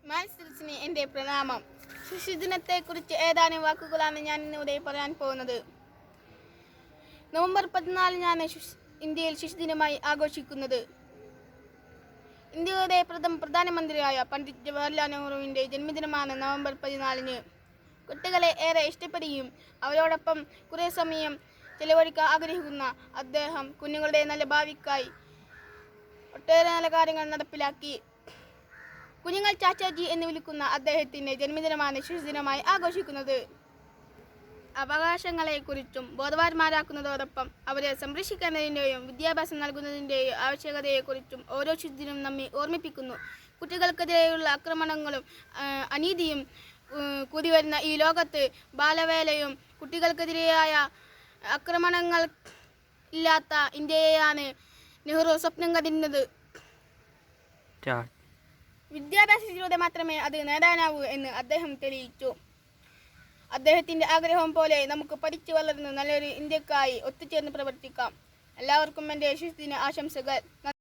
മാൻസിൽസിന് എൻ്റെ പ്രണാമം. ശിശുദിനത്തെക്കുറിച്ച് ഏതാനും വാക്കുകളാണ് ഞാൻ ഇന്നിവിടെ പറയാൻ പോകുന്നത്. നവംബർ 14 ഇന്ത്യയിൽ ശിശുദിനമായി ആഘോഷിക്കുന്നത്. ഇന്ത്യയുടെ പ്രഥമ പ്രധാനമന്ത്രിയായ പണ്ഡിറ്റ് ജവഹർലാൽ നെഹ്റുവിൻ്റെ ജന്മദിനമാണ് നവംബർ 14. കുട്ടികളെ ഏറെ ഇഷ്ടപ്പെടുകയും അവരോടൊപ്പം കുറേ സമയം ചെലവഴിക്കാൻ ആഗ്രഹിക്കുന്ന അദ്ദേഹം കുഞ്ഞുങ്ങളുടെ നല്ല ഭാവിക്കായി ഒട്ടേറെ നല്ല കാര്യങ്ങൾ നടപ്പിലാക്കി. കുഞ്ഞുങ്ങൾ ചാച്ചാജി എന്ന് വിളിക്കുന്ന അദ്ദേഹത്തിൻ്റെ ജന്മദിനമാണ് ശിശുദിനമായി ആഘോഷിക്കുന്നത്. അവകാശങ്ങളെക്കുറിച്ചും ബോധവാന്മാരാക്കുന്നതോടൊപ്പം അവരെ സംരക്ഷിക്കേണ്ടതിൻ്റെയും വിദ്യാഭ്യാസം നൽകുന്നതിൻ്റെയും ആവശ്യകതയെക്കുറിച്ചും ഓരോ ശിശുദിനം നമ്മെ ഓർമ്മിപ്പിക്കുന്നു. കുട്ടികൾക്കെതിരെയുള്ള ആക്രമണങ്ങളും അനീതിയും കൂടിവരുന്ന ഈ ലോകത്ത് ബാലവേലയും കുട്ടികൾക്കെതിരെയായ ആക്രമണങ്ങൾ ഇല്ലാത്ത ഇന്ത്യയെയാണ് നെഹ്റു സ്വപ്നം കണ്ടിരുന്നത്. വിദ്യാഭ്യാസത്തിലൂടെ മാത്രമേ അത് നേടാനാവൂ എന്ന് അദ്ദേഹം തെളിയിച്ചു. അദ്ദേഹത്തിൻ്റെ ആഗ്രഹം പോലെ നമുക്ക് പഠിച്ചു വളർന്ന് നല്ലൊരു ഇന്ത്യക്കായി ഒത്തുചേർന്ന് പ്രവർത്തിക്കാം. എല്ലാവർക്കും എൻ്റെ ശിശുദിന ആശംസകൾ.